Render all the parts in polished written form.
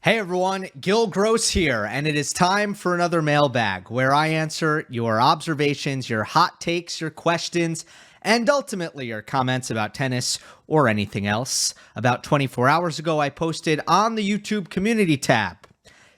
Hey everyone, Gill Gross here, and it is time for another mailbag where I answer your observations, your hot takes, your questions, and ultimately your comments about tennis or anything else. About 24 hours ago, I posted on the YouTube community tab.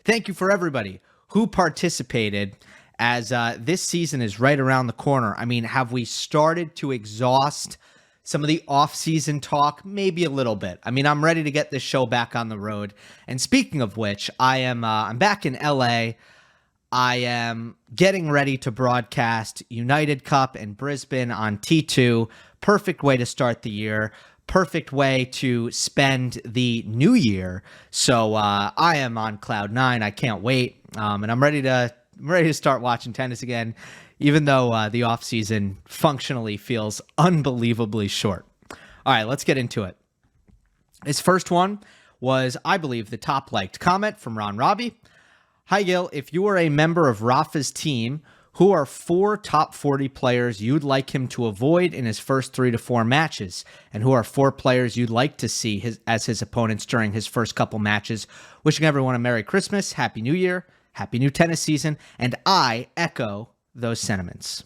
Thank you for everybody who participated as this season is right around the corner. I mean, have we started to exhaust some of the off-season talk? Maybe a little bit. I mean, I'm ready to get this show back on the road. And speaking of which, I'm back in LA. I am getting ready to broadcast United Cup in Brisbane on T2. Perfect way to start the year. Perfect way to spend the new year. So I am on cloud nine. I can't wait. And I'm ready to start watching tennis again, even though the offseason functionally feels unbelievably short. All right, let's get into it. His first one was, I believe, the top liked comment from Ron Robbie. Hi, Gil. If you are a member of Rafa's team, who are 4 top 40 players you'd like him to avoid in his first 3 to 4 matches? And who are 4 players you'd like to see as his opponents during his first couple matches? Wishing everyone a Merry Christmas, Happy New Year, Happy New Tennis Season, and I echo those sentiments.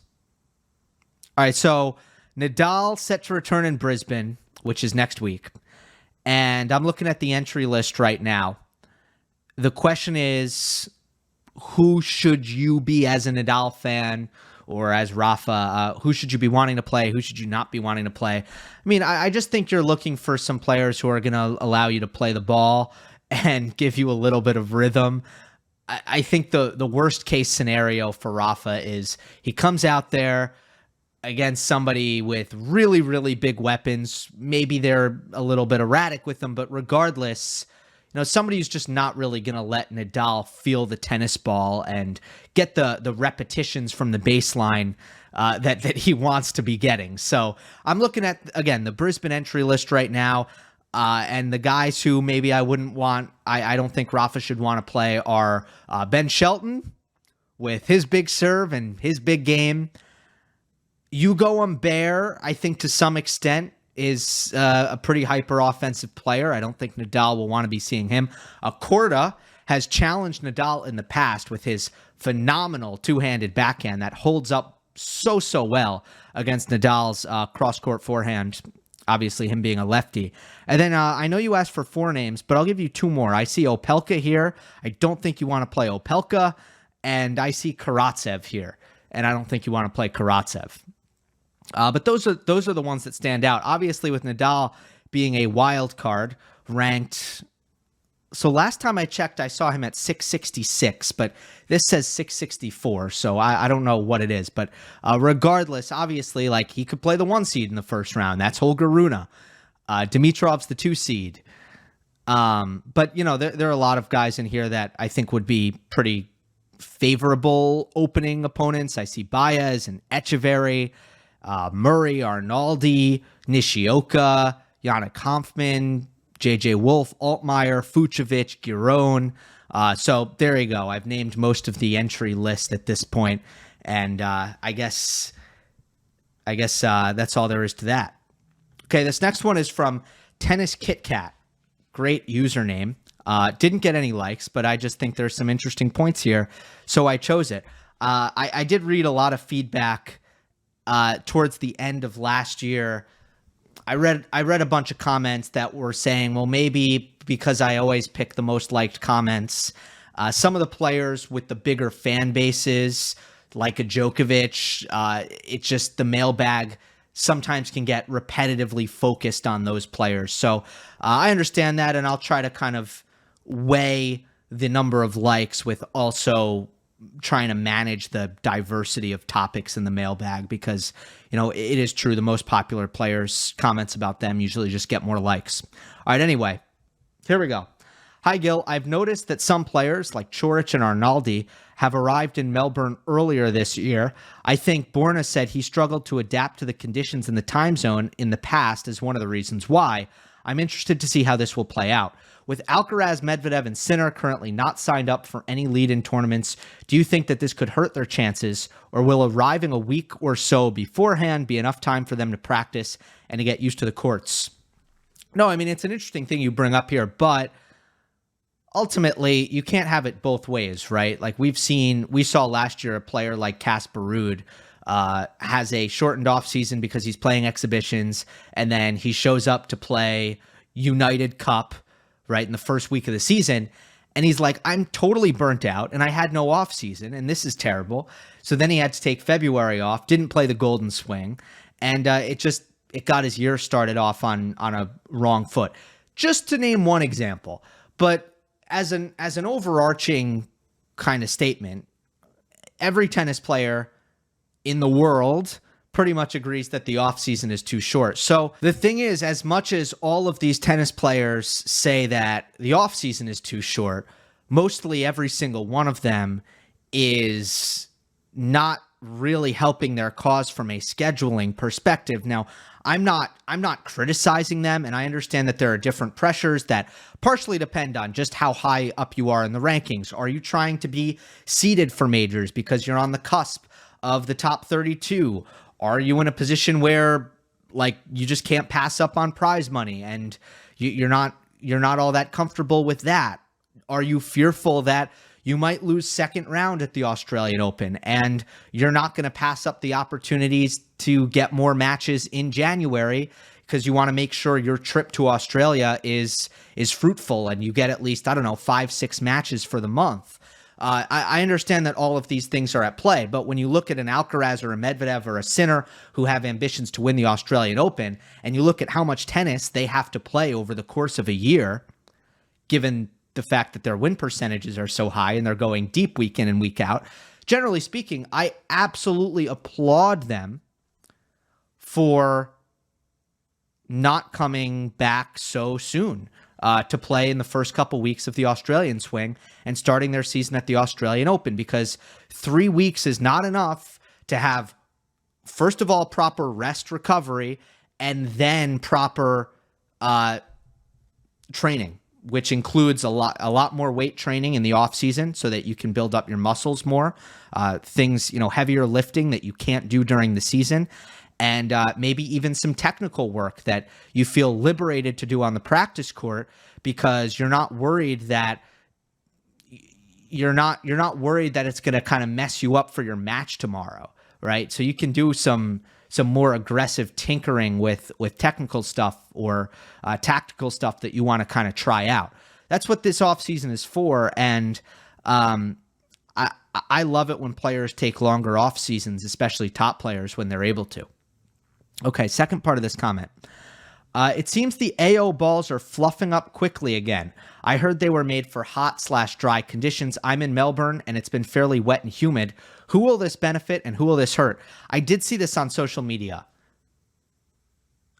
All right, so Nadal set to return in Brisbane, which is next week. And I'm looking at the entry list right now. The question is, who should you be as a Nadal fan or as Rafa? Who should you be wanting to play? Who should you not be wanting to play? I mean, I just think you're looking for some players who are going to allow you to play the ball and give you a little bit of rhythm. I think the worst case scenario for Rafa is he comes out there against somebody with really, really big weapons. Maybe they're a little bit erratic with them, but regardless, somebody who's just not really going to let Nadal feel the tennis ball and get the repetitions from the baseline that he wants to be getting. So I'm looking at, again, the Brisbane entry list right now. And the guys who maybe I wouldn't want, I don't think Rafa should want to play are Ben Shelton with his big serve and his big game. Hugo Humbert, I think to some extent, is a pretty hyper offensive player. I don't think Nadal will want to be seeing him. Korda has challenged Nadal in the past with his phenomenal two-handed backhand that holds up so well against Nadal's cross-court forehand. Obviously, him being a lefty. And then I know you asked for 4 names, but I'll give you 2 more. I see Opelka here. I don't think you want to play Opelka. And I see Karatsev here. And I don't think you want to play Karatsev. But those are the ones that stand out. Obviously, with Nadal being a wild card, ranked. So last time I checked, I saw him at 666, but this says 664, so I don't know what it is. But regardless, obviously, he could play the 1 seed in the first round. That's Holger Rune. Dimitrov's the 2 seed. But, there are a lot of guys in here that I think would be pretty favorable opening opponents. I see Baez and Echeverry, Murray, Arnaldi, Nishioka, Yannick Kampfmann, JJ Wolf, Altmaier, Fucsovics, Giron. So there you go. I've named most of the entry list at this point, and I guess that's all there is to that. Okay, this next one is from Tennis Kit Kat. Great username. Didn't get any likes, but I just think there's some interesting points here, so I chose it. I did read a lot of feedback towards the end of last year. I read a bunch of comments that were saying, well, maybe because I always pick the most liked comments, some of the players with the bigger fan bases, like a Djokovic, it's just the mailbag sometimes can get repetitively focused on those players. So I understand that, and I'll try to kind of weigh the number of likes with also trying to manage the diversity of topics in the mailbag, because it is true the most popular players' comments about them usually just get more likes. All right, anyway, here we go. Hi, Gil. I've noticed that some players like Coric and Arnaldi have arrived in Melbourne earlier this year. I think Borna said he struggled to adapt to the conditions in the time zone in the past as one of the reasons why. I'm interested to see how this will play out. With Alcaraz, Medvedev, and Sinner currently not signed up for any lead-in tournaments, do you think that this could hurt their chances, or will arriving a week or so beforehand be enough time for them to practice and to get used to the courts? No, I mean, it's an interesting thing you bring up here, but ultimately, you can't have it both ways, right? Like we saw last year a player like Casper Ruud has a shortened off season because he's playing exhibitions, and then he shows up to play United Cup, right, in the first week of the season, and he's like, I'm totally burnt out, and I had no off season, and this is terrible. So then he had to take February off, didn't play the Golden Swing, and it got his year started off on a wrong foot. Just to name one example, but as an overarching kind of statement, every tennis player in the world pretty much agrees that the offseason is too short. So the thing is, as much as all of these tennis players say that the offseason is too short, mostly every single one of them is not really helping their cause from a scheduling perspective. Now, I'm not criticizing them, and I understand that there are different pressures that partially depend on just how high up you are in the rankings. Are you trying to be seeded for majors because you're on the cusp of the top 32? Are you in a position where like you just can't pass up on prize money and you're not all that comfortable with that? Are you fearful that you might lose second round at the Australian Open and you're not going to pass up the opportunities to get more matches in January because you want to make sure your trip to Australia is fruitful and you get at least, 5-6 matches for the month? I understand that all of these things are at play, but when you look at an Alcaraz or a Medvedev or a Sinner who have ambitions to win the Australian Open, and you look at how much tennis they have to play over the course of a year, given the fact that their win percentages are so high and they're going deep week in and week out, generally speaking, I absolutely applaud them for not coming back so soon to play in the first couple weeks of the Australian swing and starting their season at the Australian Open, because 3 weeks is not enough to have, first of all, proper rest recovery and then proper training, which includes a lot more weight training in the off season so that you can build up your muscles more, things, heavier lifting that you can't do during the season, and maybe even some technical work that you feel liberated to do on the practice court because you're not worried that it's going to kind of mess you up for your match tomorrow, right? So you can do some more aggressive tinkering with technical stuff or tactical stuff that you want to kind of try out. That's what this offseason is for, and I love it when players take longer off seasons, especially top players, when they're able to. Okay, second part of this comment. It seems the AO balls are fluffing up quickly again. I heard they were made for hot/dry conditions. I'm in Melbourne, and it's been fairly wet and humid. Who will this benefit, and who will this hurt? I did see this on social media.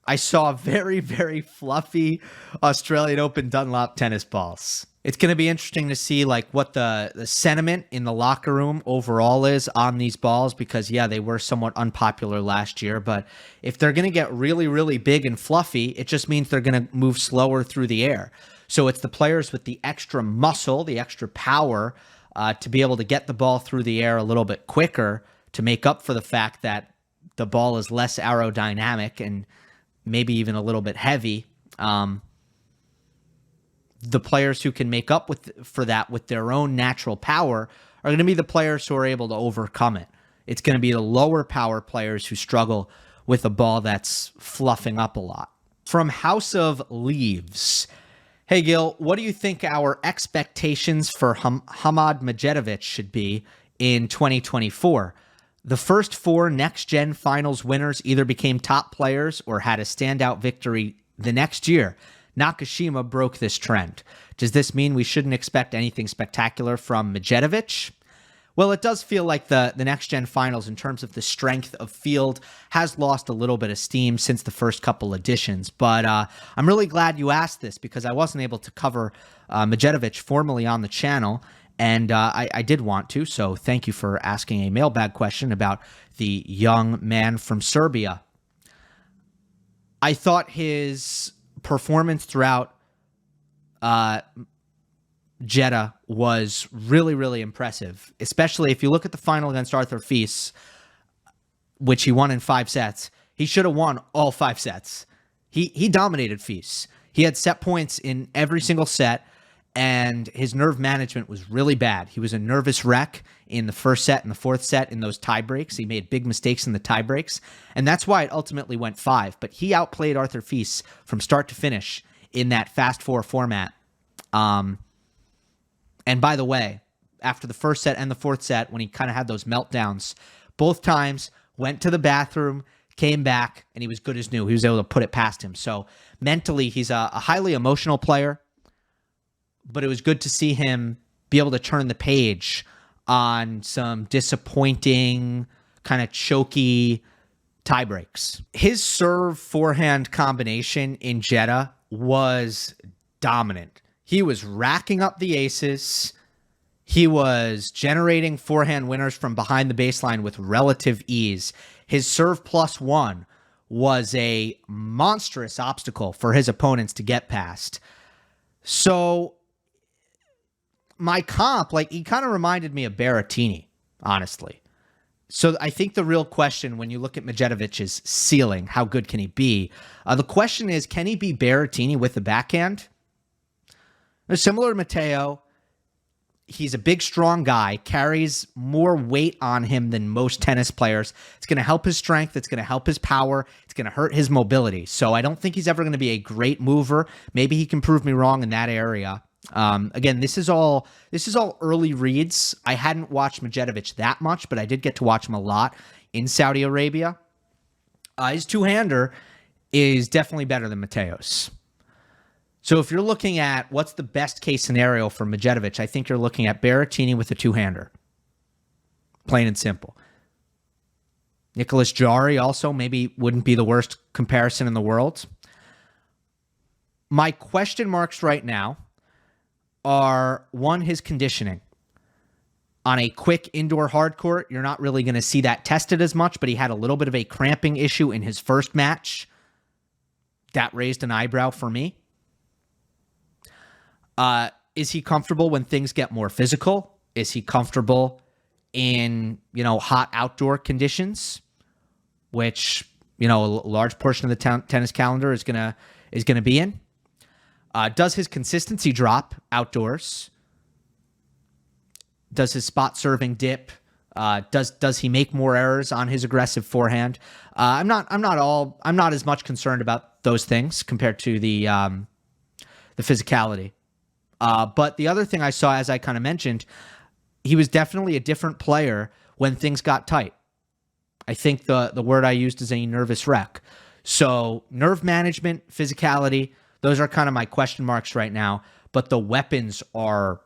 I saw very, very fluffy Australian Open Dunlop tennis balls. It's going to be interesting to see like what the sentiment in the locker room overall is on these balls, because they were somewhat unpopular last year, but if they're going to get really, really big and fluffy, it just means they're going to move slower through the air. So it's the players with the extra muscle, the extra power to be able to get the ball through the air a little bit quicker to make up for the fact that the ball is less aerodynamic and maybe even a little bit heavy. The players who can make up for that with their own natural power are going to be the players who are able to overcome it. It's going to be the lower power players who struggle with a ball that's fluffing up a lot. From House of Leaves. Hey, Gill, what do you think our expectations for Hamad Medjedovic should be in 2024? The first 4 NextGen Finals winners either became top players or had a standout victory the next year. Nakashima broke this trend. Does this mean we shouldn't expect anything spectacular from Medjedovic? Well, it does feel like the NextGen Finals, in terms of the strength of field, has lost a little bit of steam since the first couple editions. But I'm really glad you asked this, because I wasn't able to cover Medjedovic formally on the channel, and I did want to, so thank you for asking a mailbag question about the young man from Serbia. I thought his performance throughout Jeddah was really, really impressive, especially if you look at the final against Arthur Fils, which he won in 5 sets. He should have won all 5 sets. He dominated Fils. He had set points in every single set, and his nerve management was really bad. He was a nervous wreck in the first set and the fourth set in those tie breaks. He made big mistakes in the tie breaks, and that's why it ultimately went 5. But he outplayed Arthur Fils from start to finish in that fast 4 format. And by the way, after the first set and the fourth set, when he kind of had those meltdowns, both times went to the bathroom, came back, and he was good as new. He was able to put it past him. So mentally, he's a highly emotional player, but it was good to see him be able to turn the page on some disappointing, kind of choky tie breaks. His serve forehand combination in Jeddah was dominant. He was racking up the aces. He was generating forehand winners from behind the baseline with relative ease. His serve +1 was a monstrous obstacle for his opponents to get past. So my comp, like, he kind of reminded me of Berrettini, honestly. So I think the real question when you look at Medjedovic's ceiling, how good can he be? The question is, can he be Berrettini with the backhand? Similar to Matteo, he's a big, strong guy, carries more weight on him than most tennis players. It's going to help his strength. It's going to help his power. It's going to hurt his mobility. So I don't think he's ever going to be a great mover. Maybe he can prove me wrong in that area. Again, this is all early reads. I hadn't watched Medjedovic that much, but I did get to watch him a lot in Saudi Arabia. His two-hander is definitely better than Matteo's. So if you're looking at what's the best case scenario for Medjedovic, I think you're looking at Berrettini with a two-hander. Plain and simple. Nicolas Jarry also maybe wouldn't be the worst comparison in the world. My question marks right now are, one, his conditioning. On a quick indoor hard court, you're not really going to see that tested as much, but he had a little bit of a cramping issue in his first match. That raised an eyebrow for me. Is he comfortable when things get more physical? Is he comfortable in, hot outdoor conditions, which, a large portion of the tennis calendar is gonna be in? Does his consistency drop outdoors? Does his spot serving dip? Does he make more errors on his aggressive forehand? I'm not as much concerned about those things compared to the physicality. But the other thing I saw, as I kind of mentioned, he was definitely a different player when things got tight. I think the word I used is a nervous wreck. So nerve management, physicality, those are kind of my question marks right now. But the weapons are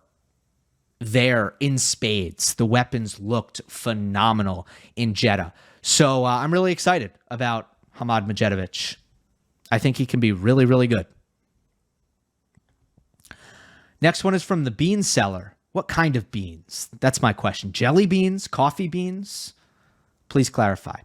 there in spades. The weapons looked phenomenal in Jeddah. So I'm really excited about Hamad Medjedovic. I think he can be really, really good. Next one is from the Bean Seller. What kind of beans? That's my question. Jelly beans? Coffee beans? Please clarify.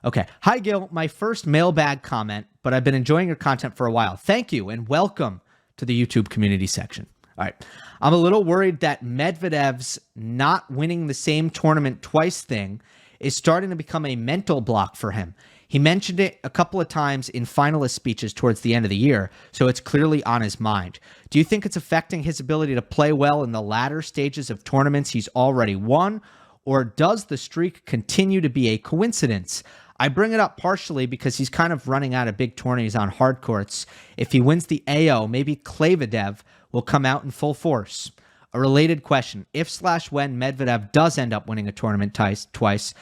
Okay. Hi, Gill. My first mailbag comment, but I've been enjoying your content for a while. Thank you, and welcome to the YouTube community section. All right. I'm a little worried that Medvedev's not winning the same tournament twice thing is starting to become a mental block for him. He mentioned it a couple of times in finalist speeches towards the end of the year, so it's clearly on his mind. Do you think it's affecting his ability to play well in the latter stages of tournaments he's already won, or does the streak continue to be a coincidence? I bring it up partially because he's kind of running out of big tourneys on hard courts. If he wins the AO, maybe Klavedev will come out in full force. A related question, if/when Medvedev does end up winning a tournament twice,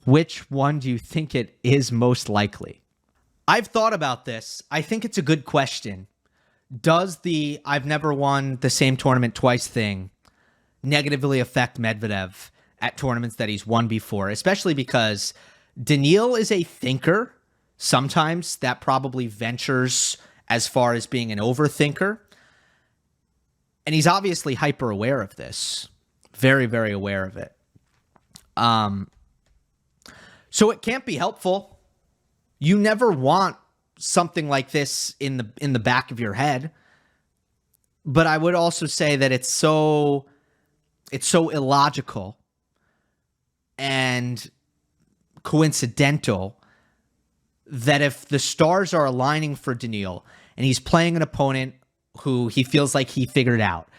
which one do you think it is most likely? I've thought about this. I think it's a good question. Does the I've never won the same tournament twice thing negatively affect Medvedev at tournaments that he's won before? Especially because Daniil is a thinker. Sometimes that probably ventures as far as being an overthinker. And he's obviously hyper aware of this. Very, very aware of it. So it can't be helpful. You never want something like this in the back of your head. But I would also say that it's so illogical and coincidental that if the stars are aligning for Daniil and he's playing an opponent who he feels like he figured out,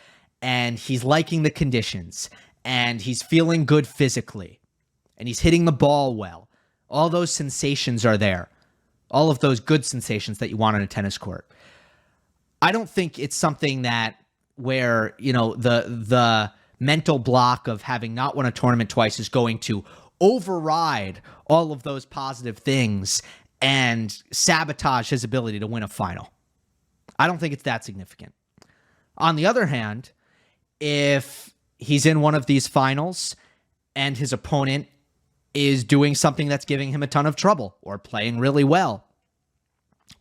and he's liking the conditions, and he's feeling good physically, and he's hitting the ball well. All those sensations are there. All of those good sensations that you want on a tennis court. I don't think it's something that where, the mental block of having not won a tournament twice is going to override all of those positive things and sabotage his ability to win a final. I don't think it's that significant. On the other hand, if he's in one of these finals and his opponent is doing something that's giving him a ton of trouble or playing really well,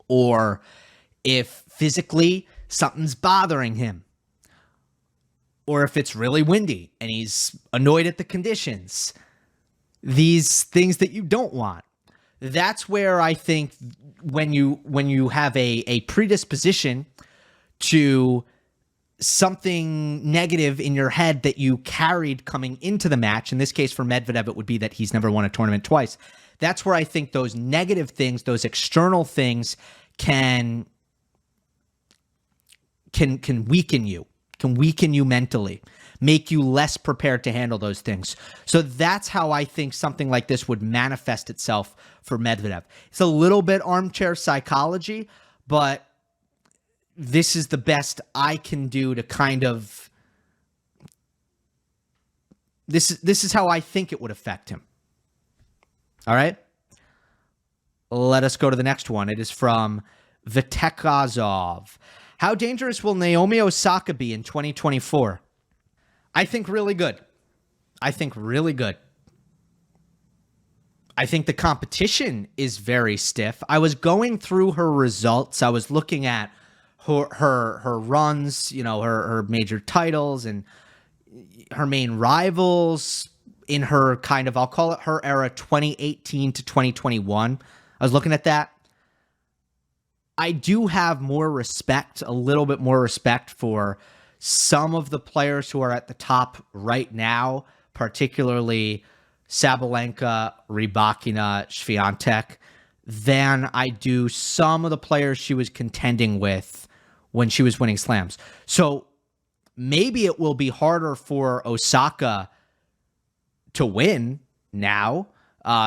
or if physically something's bothering him, or if it's really windy and he's annoyed at the conditions, these things that you don't want. That's where I think when you have a predisposition to something negative in your head that you carried coming into the match, in this case for Medvedev, it would be that he's never won a tournament twice. That's where I think those negative things, those external things can weaken you mentally, make you less prepared to handle those things. So that's how I think something like this would manifest itself for Medvedev. It's a little bit armchair psychology, but this is the best I can do to kind of... This is how I think it would affect him. All right? Let us go to the next one. It is from Vitekazov. How dangerous will Naomi Osaka be in 2024? I think really good. I think the competition is very stiff. I was going through her results. I was looking at her runs, her major titles and her main rivals in her kind of, I'll call it her era 2018 to 2021. I was looking at that. I do have a little bit more respect for some of the players who are at the top right now, particularly Sabalenka, Rybakina, Swiatek, than I do some of the players she was contending with when she was winning slams. So maybe it will be harder for Osaka to win now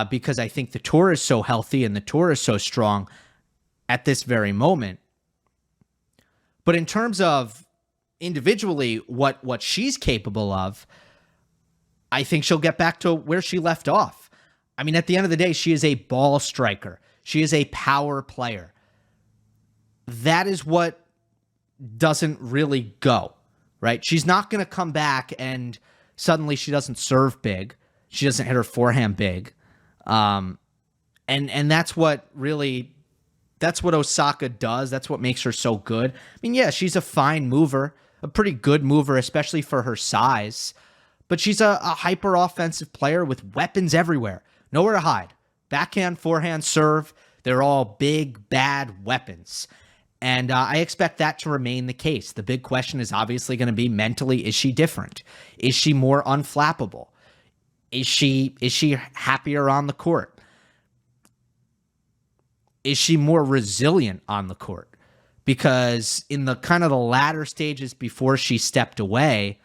because I think the tour is so healthy and the tour is so strong at this very moment. But in terms of individually what she's capable of, I think she'll get back to where she left off. I mean, at the end of the day, she is a ball striker. She is a power player. That is what doesn't really go, right? She's not going to come back and suddenly she doesn't serve big. She doesn't hit her forehand big. And that's what Osaka does. That's what makes her so good. I mean, yeah, she's a fine mover, a pretty good mover, especially for her size. But she's a hyper-offensive player with weapons everywhere. Nowhere to hide. Backhand, forehand, serve, they're all big, bad weapons. And I expect that to remain the case. The big question is obviously going to be mentally, is she different? Is she more unflappable? Is she happier on the court? Is she more resilient on the court? Because in the kind of the latter stages before she stepped away,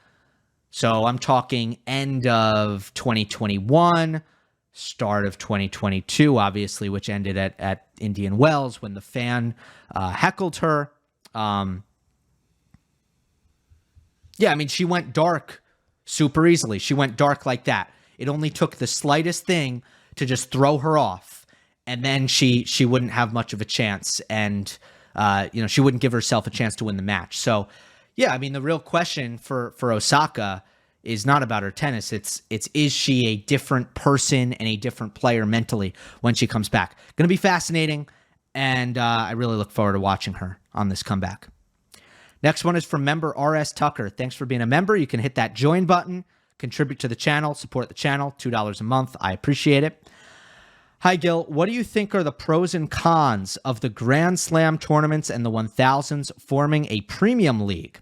so I'm talking end of 2021, start of 2022, obviously, which ended at Indian Wells when the fan heckled her. Yeah, I mean, she went dark super easily. She went dark like that. It only took the slightest thing to just throw her off, and then she wouldn't have much of a chance, and she wouldn't give herself a chance to win the match. So, yeah, I mean, the real question for Osaka is not about her tennis. It's is she a different person and a different player mentally when she comes back? Going to be fascinating, and I really look forward to watching her on this comeback. Next one is from member RS Tucker. Thanks for being a member. You can hit that join button, contribute to the channel, support the channel, $2 a month. I appreciate it. Hi, Gill. What do you think are the pros and cons of the Grand Slam tournaments and the 1000s forming a premium league?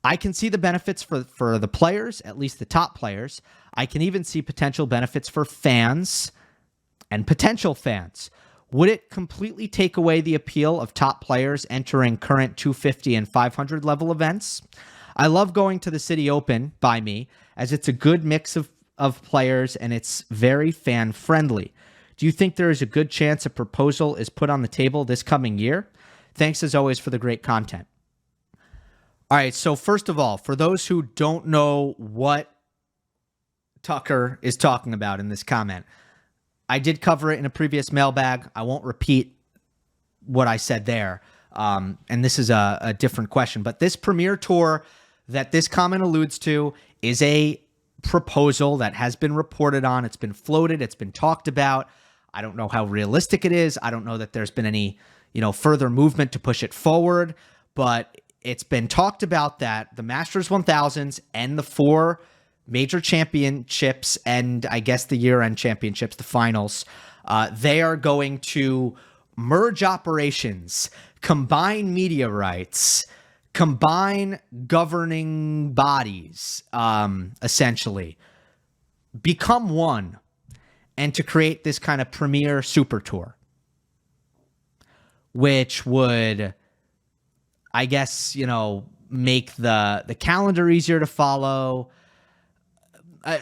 I can see the benefits for the players, at least the top players. I can even see potential benefits for fans and potential fans. Would it completely take away the appeal of top players entering current 250 and 500 level events? I love going to the City Open by me as it's a good mix of players and it's very fan friendly. Do you think there is a good chance a proposal is put on the table this coming year? Thanks as always for the great content. All right, so first of all, for those who don't know what Tucker is talking about in this comment, I did cover it in a previous mailbag. I won't repeat what I said there. And this is a different question. But this Premier Tour that this comment alludes to is a proposal that has been reported on. It's been floated. It's been talked about. I don't know how realistic it is. I don't know that there's been any, further movement to push it forward. But it's been talked about that the Masters 1000s and the 4 major championships and I guess the year-end championships, the finals, they are going to merge operations, combine media rights, combine governing bodies, essentially, become one, and to create this kind of premier super tour, which would, I guess, make the calendar easier to follow.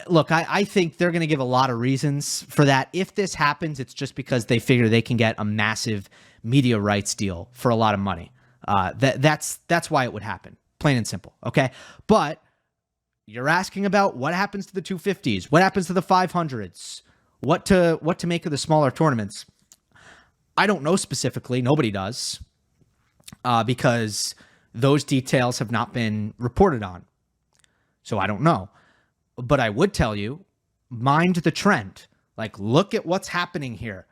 Look, I think they're going to give a lot of reasons for that. If this happens, it's just because they figure they can get a massive media rights deal for a lot of money. That's why it would happen, plain and simple. Okay, but you're asking about what happens to the 250s, what happens to the 500s, what to make of the smaller tournaments. I don't know specifically. Nobody does, because those details have not been reported on. So I don't know. But I would tell you, mind the trend. Like, look at what's happening here.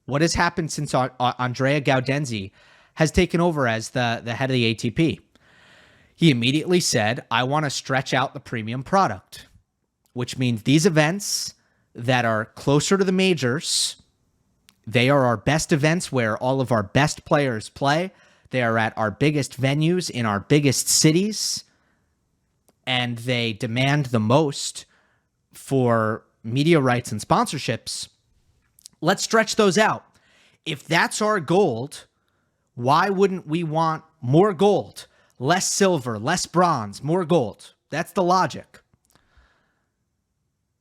What has happened since Andrea Gaudenzi has taken over as the head of the ATP? He immediately said, I want to stretch out the premium product, which means these events that are closer to the majors, they are our best events where all of our best players play. They are at our biggest venues in our biggest cities, and they demand the most for media rights and sponsorships. Let's stretch those out. If that's our gold, why wouldn't we want more gold, less silver, less bronze, more gold? That's the logic.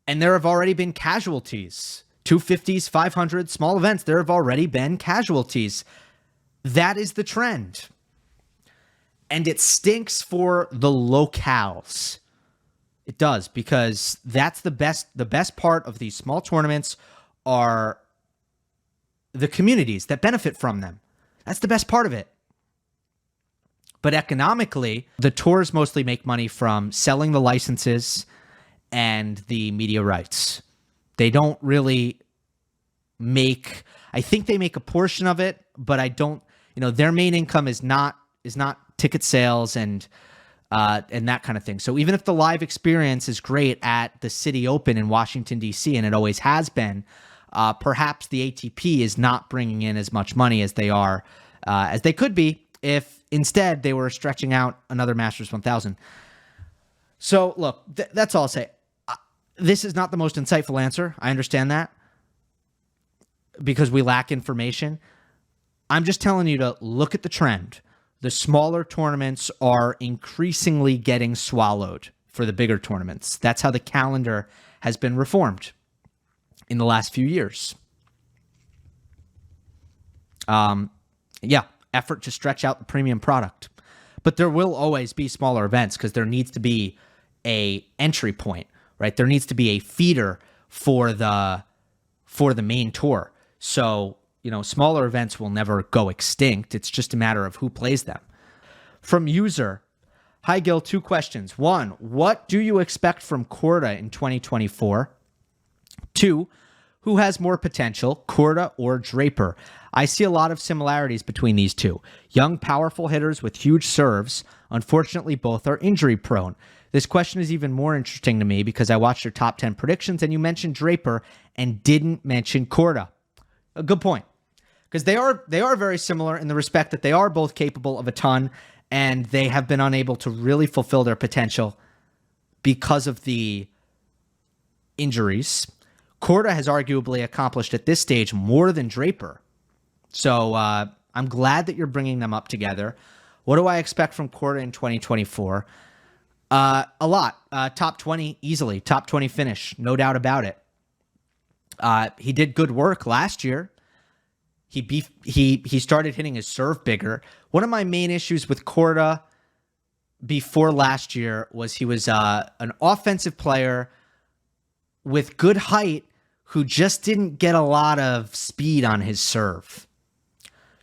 And there have already been casualties. 250s, 500s, small events, there have already been casualties. That is the trend. And it stinks for the locales. It does, because that's the best part of these small tournaments are the communities that benefit from them. That's the best part of it. But economically, the tours mostly make money from selling the licenses and the media rights. They don't really make, I think they make a portion of it, but I don't, their main income is not ticket sales and that kind of thing. So even if the live experience is great at the City Open in Washington, D.C., and it always has been, perhaps the ATP is not bringing in as much money as they are, as they could be if instead they were stretching out another Masters 1000. So look, that's all I'll say. This is not the most insightful answer. I understand that because we lack information. I'm just telling you to look at the trend. The smaller tournaments are increasingly getting swallowed for the bigger tournaments. That's how the calendar has been reformed in the last few years. Effort to stretch out the premium product. But there will always be smaller events because there needs to be a entry point, right? There needs to be a feeder for the main tour. So, smaller events will never go extinct. It's just a matter of who plays them. From user, hi Gill, 2 questions. 1, what do you expect from Korda in 2024? 2, who has more potential, Korda or Draper? I see a lot of similarities between these two. Young, powerful hitters with huge serves. Unfortunately, both are injury prone. This question is even more interesting to me because I watched your top 10 predictions and you mentioned Draper and didn't mention Korda. A good point. Because they are very similar in the respect that they are both capable of a ton and they have been unable to really fulfill their potential because of the injuries. Korda has arguably accomplished at this stage more than Draper. So I'm glad that you're bringing them up together. What do I expect from Korda in 2024? A lot. Top 20 easily. Top 20 finish. No doubt about it. He did good work last year. He started hitting his serve bigger. One of my main issues with Korda before last year was he was an offensive player with good height who just didn't get a lot of speed on his serve.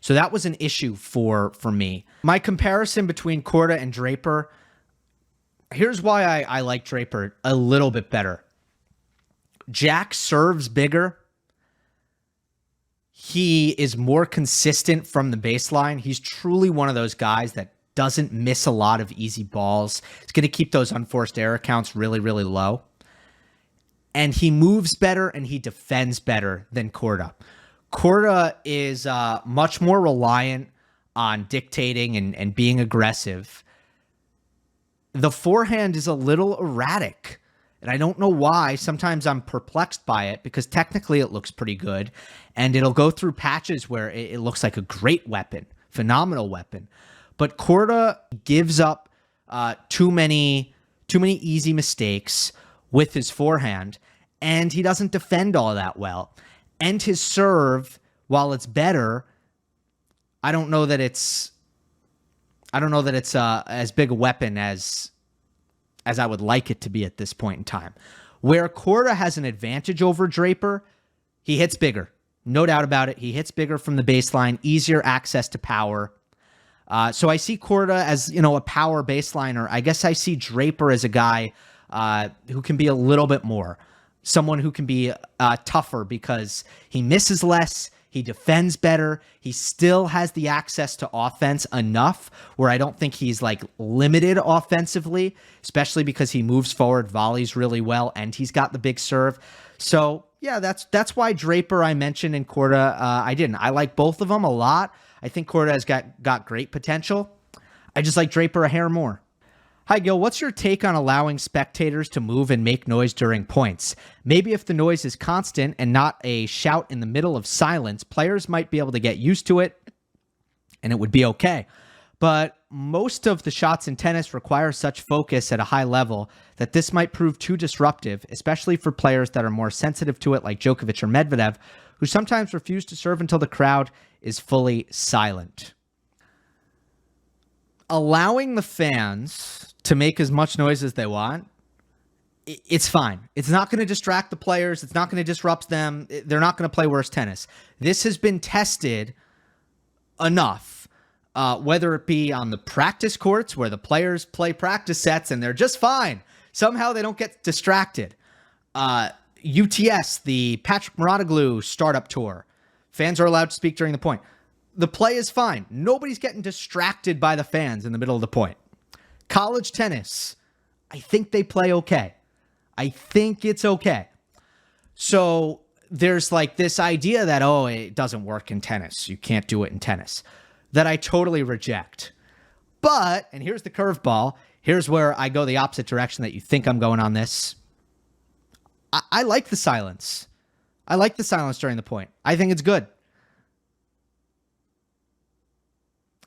So that was an issue for me. My comparison between Korda and Draper, here's why I like Draper a little bit better. Jack serves bigger. He is more consistent from the baseline. He's truly one of those guys that doesn't miss a lot of easy balls. He's going to keep those unforced error counts really, really low. And he moves better and he defends better than Korda. Korda is much more reliant on dictating and being aggressive. The forehand is a little erratic, and I don't know why. Sometimes I'm perplexed by it because technically it looks pretty good, and it'll go through patches where it looks like a great weapon, phenomenal weapon. But Korda gives up too many easy mistakes with his forehand, and he doesn't defend all that well. And his serve, while it's better, I don't know that it's as big a weapon as I would like it to be at this point in time. Where Korda has an advantage over Draper, he hits bigger. No doubt about it. He hits bigger from the baseline, easier access to power. So I see Korda as, a power baseliner. I guess I see Draper as a guy who can be a little bit more. Someone who can be tougher because he misses less, he defends better, he still has the access to offense enough where I don't think he's limited offensively, especially because he moves forward, volleys really well, and he's got the big serve. So yeah, that's why Draper I mentioned and Korda I didn't. I like both of them a lot. I think Korda has got great potential. I just like Draper a hair more. Hi, Gil. What's your take on allowing spectators to move and make noise during points? Maybe if the noise is constant and not a shout in the middle of silence, players might be able to get used to it and it would be okay. But most of the shots in tennis require such focus at a high level that this might prove too disruptive, especially for players that are more sensitive to it like Djokovic or Medvedev, who sometimes refuse to serve until the crowd is fully silent. Allowing the fans to make as much noise as they want, it's fine. It's not going to distract the players. It's not going to disrupt them. They're not going to play worse tennis. This has been tested enough, whether it be on the practice courts where the players play practice sets and they're just fine. Somehow they don't get distracted. UTS, the Patrick Mouratoglou startup tour, fans are allowed to speak during the point. The play is fine. Nobody's getting distracted by the fans in the middle of the point. College tennis, I think they play okay. I think it's okay. So there's this idea that, it doesn't work in tennis. You can't do it in tennis. That I totally reject. But, and here's the curveball. Here's where I go the opposite direction that you think I'm going on this. I like the silence. I like the silence during the point. I think it's good.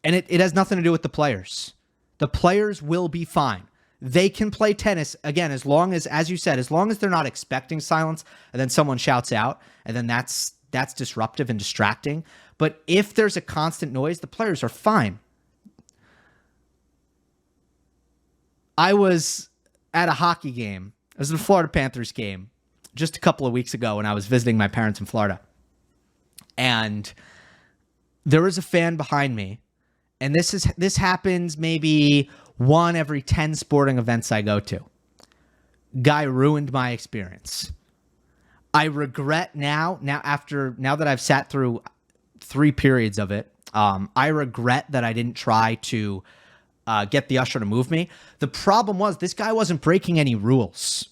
And it has nothing to do with the players. The players will be fine. They can play tennis, again, as you said, as long as they're not expecting silence and then someone shouts out and then that's disruptive and distracting. But if there's a constant noise, the players are fine. I was at a hockey game. I was at a Florida Panthers game just a couple of weeks ago when I was visiting my parents in Florida. And there was a fan behind me. And this happens maybe 1 every 10 sporting events I go to. Guy ruined my experience. I regret now that I've sat through 3 periods of it, I regret that I didn't try to get the usher to move me. The problem was this guy wasn't breaking any rules,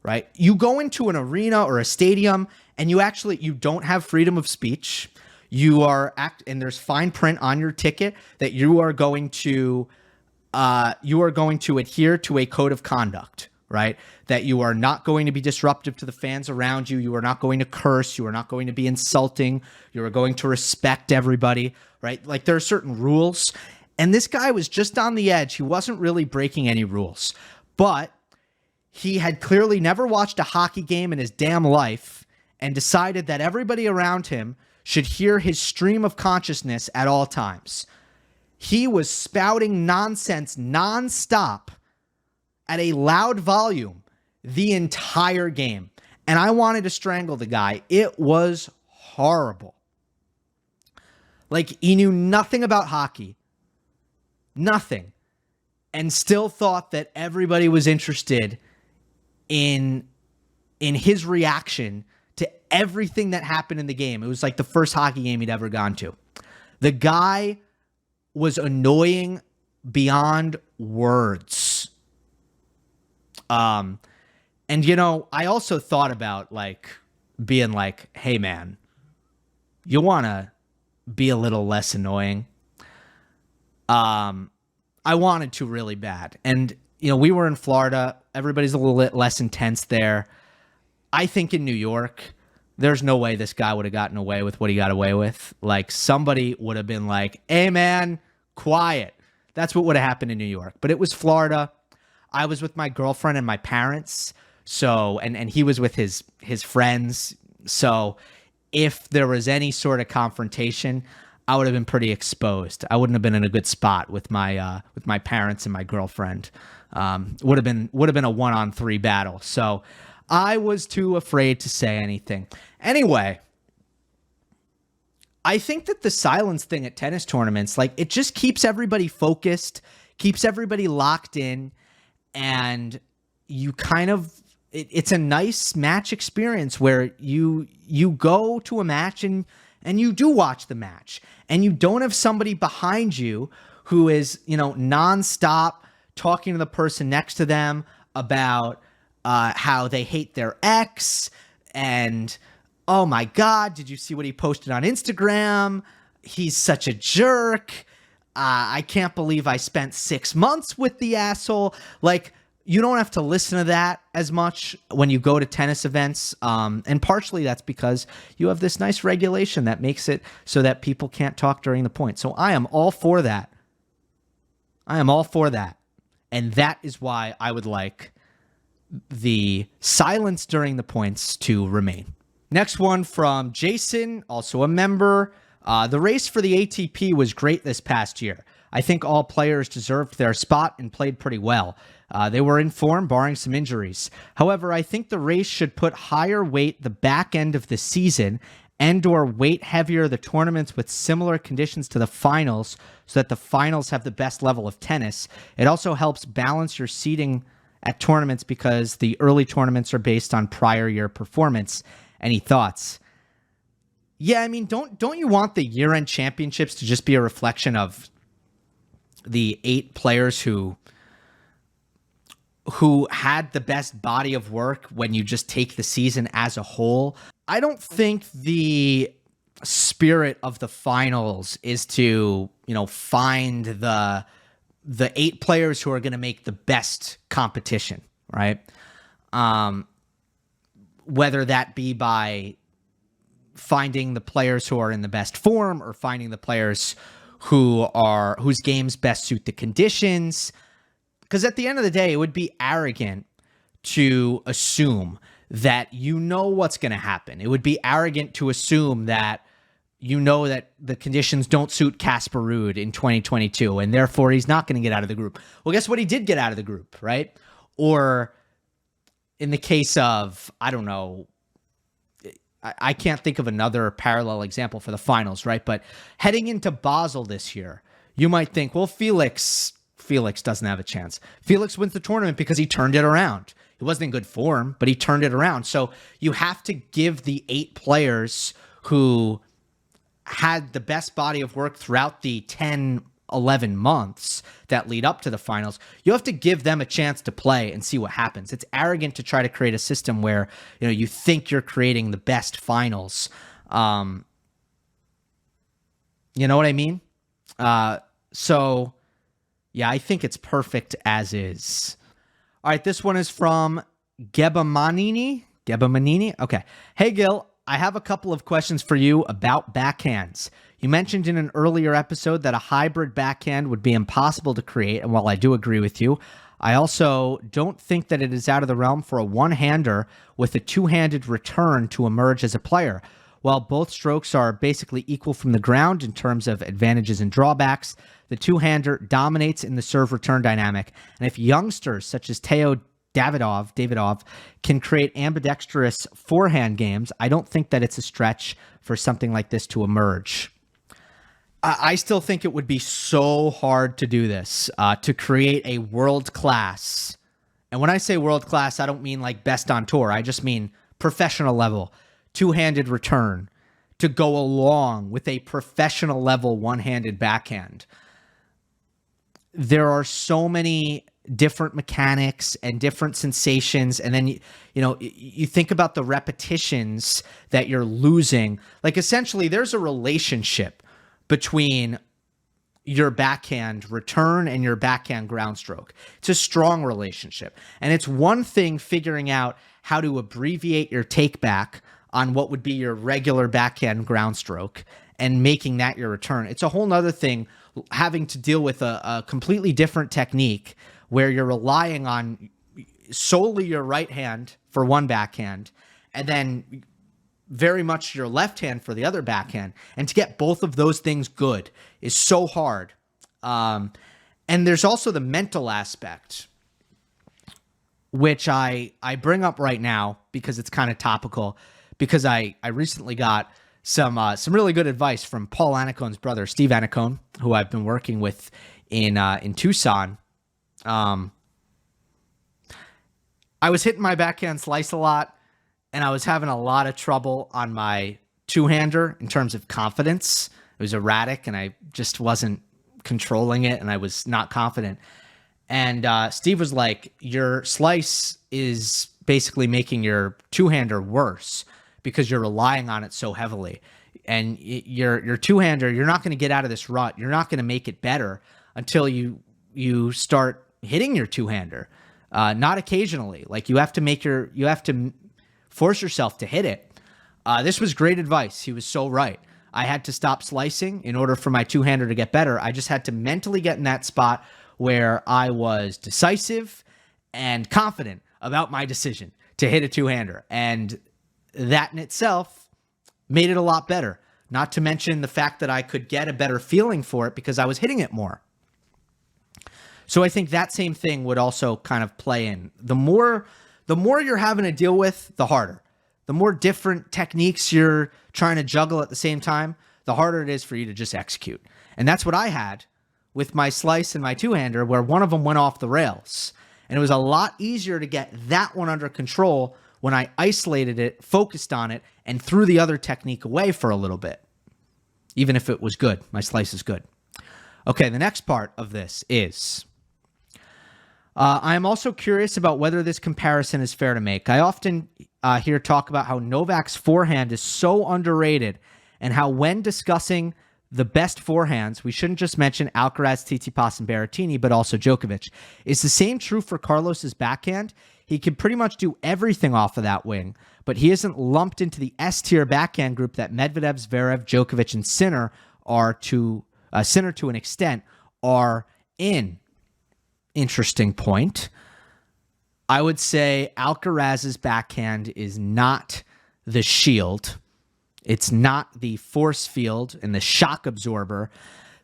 right? You go into an arena or a stadium and you don't have freedom of speech. And there's fine print on your ticket that you are going to adhere to a code of conduct, right? That you are not going to be disruptive to the fans around you. You are not going to curse. You are not going to be insulting. You are going to respect everybody, right? There are certain rules. And this guy was just on the edge. He wasn't really breaking any rules. But he had clearly never watched a hockey game in his damn life and decided that everybody around him should hear his stream of consciousness at all times. He was spouting nonsense nonstop at a loud volume the entire game. And I wanted to strangle the guy. It was horrible. Like, he knew nothing about hockey. Nothing. And still thought that everybody was interested in his reaction to everything that happened in the game. It was like the first hockey game he'd ever gone to. The guy was annoying beyond words. And, you know, I also thought about, like, being like, hey, man, you want to be a little less annoying? I wanted to really bad. And, you know, we were in Florida. Everybody's a little bit less intense there. I think in New York, there's no way this guy would have gotten away with what he got away with. Like, somebody would have been like, hey, man, quiet. That's what would have happened in New York. But it was Florida. I was with my girlfriend and my parents. So, and he was with his friends. So if there was any sort of confrontation, I would have been pretty exposed. I wouldn't have been in a good spot with my parents and my girlfriend. Would have been a 1-on-3 battle. So I was too afraid to say anything. Anyway, I think that the silence thing at tennis tournaments, like, it just keeps everybody focused, keeps everybody locked in, and you kind of, it's a nice match experience where you go to a match and you do watch the match, and you don't have somebody behind you who is, you know, nonstop talking to the person next to them about how they hate their ex, and, oh my God, did you see what he posted on Instagram? He's such a jerk. I can't believe I spent 6 months with the asshole. Like, you don't have to listen to that as much when you go to tennis events. And partially that's because you have this nice regulation that makes it so that people can't talk during the point. So I am all for that. I am all for that. And that is why I would like the silence during the points to remain. Next one from Jason, also a member. The race for the ATP was great this past year. I think all players deserved their spot and played pretty well. They were in form, barring some injuries. However, I think the race should put higher weight the back end of the season and/or weight heavier the tournaments with similar conditions to the finals so that the finals have the best level of tennis. It also helps balance your seeding at tournaments because the early tournaments are based on prior year performance. Any thoughts? Yeah, I mean, don't you want the year-end championships to just be a reflection of the 8 players who had the best body of work when you just take the season as a whole? I don't think the spirit of the finals is to, you know, find the 8 players who are going to make the best competition, right? Whether that be by finding the players who are in the best form or finding the players whose games best suit the conditions. Because at the end of the day, it would be arrogant to assume that you know what's going to happen. It would be arrogant to assume that you know that the conditions don't suit Casper Ruud in 2022, and therefore he's not going to get out of the group. Well, guess what? He did get out of the group, right? Or in the case of, I don't know, I can't think of another parallel example for the finals, right? But heading into Basel this year, you might think, well, Felix doesn't have a chance. Felix wins the tournament because he turned it around. He wasn't in good form, but he turned it around. So you have to give the 8 players who had the best body of work throughout the 10, 11 months that lead up to the finals, you have to give them a chance to play and see what happens. It's arrogant to try to create a system where, you know, you think you're creating the best finals. You know what I mean? So yeah, I think it's perfect as is. All right, this one is from Gebamanini. Okay. Hey, Gill, I have a couple of questions for you about backhands. You mentioned in an earlier episode that a hybrid backhand would be impossible to create, and while I do agree with you, I also don't think that it is out of the realm for a one-hander with a two-handed return to emerge as a player. While both strokes are basically equal from the ground in terms of advantages and drawbacks, the two-hander dominates in the serve-return dynamic. And if youngsters such as Teo Davidov can create ambidextrous forehand games, I don't think that it's a stretch for something like this to emerge. I still think it would be so hard to do this, to create a world-class. And when I say world-class, I don't mean like best on tour. I just mean professional level, two-handed return to go along with a professional level one-handed backhand. There are so many different mechanics and different sensations. And then, you think about the repetitions that you're losing. Like essentially there's a relationship between your backhand return and your backhand ground stroke. It's a strong relationship. And it's one thing figuring out how to abbreviate your take back on what would be your regular backhand ground stroke and making that your return. It's a whole nother thing having to deal with a completely different technique where you're relying on solely your right hand for one backhand and then very much your left hand for the other backhand. And to get both of those things good is so hard. And there's also the mental aspect, which I bring up right now because it's kind of topical, because I recently got some really good advice from Paul Anacone's brother, Steve Anacone, who I've been working with in Tucson. I was hitting my backhand slice a lot, and I was having a lot of trouble on my two-hander in terms of confidence. It was erratic, and I just wasn't controlling it, and I was not confident. And Steve was like, your slice is basically making your two-hander worse because you're relying on it so heavily. And your two-hander, you're not going to get out of this rut. You're not going to make it better until you start hitting your two-hander. Not occasionally. Like you have to force yourself to hit it. This was great advice. He was so right. I had to stop slicing in order for my two-hander to get better. I just had to mentally get in that spot where I was decisive and confident about my decision to hit a two-hander. And that in itself made it a lot better. Not to mention the fact that I could get a better feeling for it because I was hitting it more. So I think that same thing would also kind of play in. The more you're having to deal with, the harder. The more different techniques you're trying to juggle at the same time, the harder it is for you to just execute. And that's what I had with my slice and my two-hander, where one of them went off the rails. And it was a lot easier to get that one under control when I isolated it, focused on it, and threw the other technique away for a little bit. Even if it was good. My slice is good. Okay, the next part of this is... I am also curious about whether this comparison is fair to make. I often hear talk about how Novak's forehand is so underrated and how when discussing the best forehands, we shouldn't just mention Alcaraz, Tsitsipas, and Berrettini, but also Djokovic. Is the same true for Carlos's backhand? He can pretty much do everything off of that wing, but he isn't lumped into the S-tier backhand group that Medvedev, Zverev, Djokovic, and Sinner to an extent are in. Interesting point. I would say Alcaraz's backhand is not the shield. It's not the force field and the shock absorber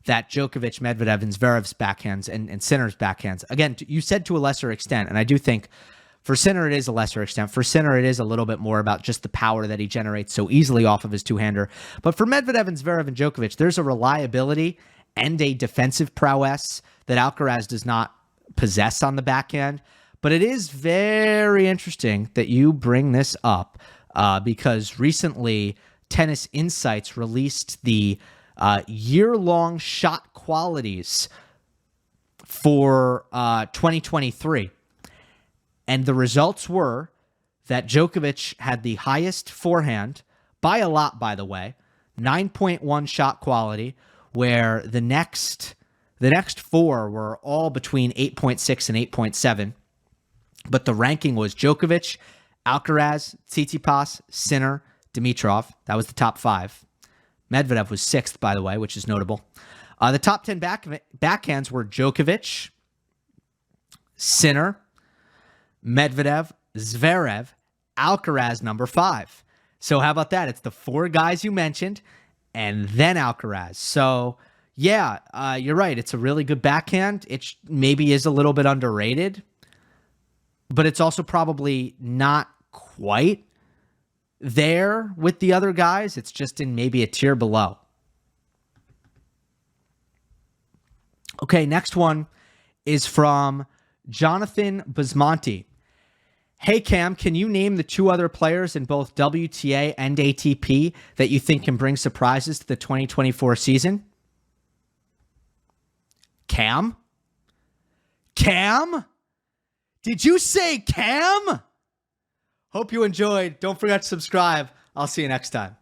that Djokovic, Medvedev, and Zverev's backhands and Sinner's backhands. Again, you said to a lesser extent, and I do think for Sinner it is a lesser extent. For Sinner it is a little bit more about just the power that he generates so easily off of his two-hander. But for Medvedev and Zverev and Djokovic, there's a reliability and a defensive prowess that Alcaraz does not possess on the backhand. But it is very interesting that you bring this up because recently Tennis Insights released the year-long shot qualities for 2023. And the results were that Djokovic had the highest forehand, by a lot, by the way, 9.1 shot quality, where the next four were all between 8.6 and 8.7. But the ranking was Djokovic, Alcaraz, Tsitsipas, Sinner, Dimitrov. That was the top five. Medvedev was sixth, by the way, which is notable. The top 10 backhands were Djokovic, Sinner, Medvedev, Zverev, Alcaraz number 5. So how about that? It's the 4 guys you mentioned and then Alcaraz. So yeah, you're right. It's a really good backhand. It maybe is a little bit underrated, but it's also probably not quite there with the other guys. It's just in maybe a tier below. Okay, next one is from Jonathan Basmonti. Hey, Cam, can you name the 2 other players in both WTA and ATP that you think can bring surprises to the 2024 season? Cam? Cam? Did you say Cam? Hope you enjoyed. Don't forget to subscribe. I'll see you next time.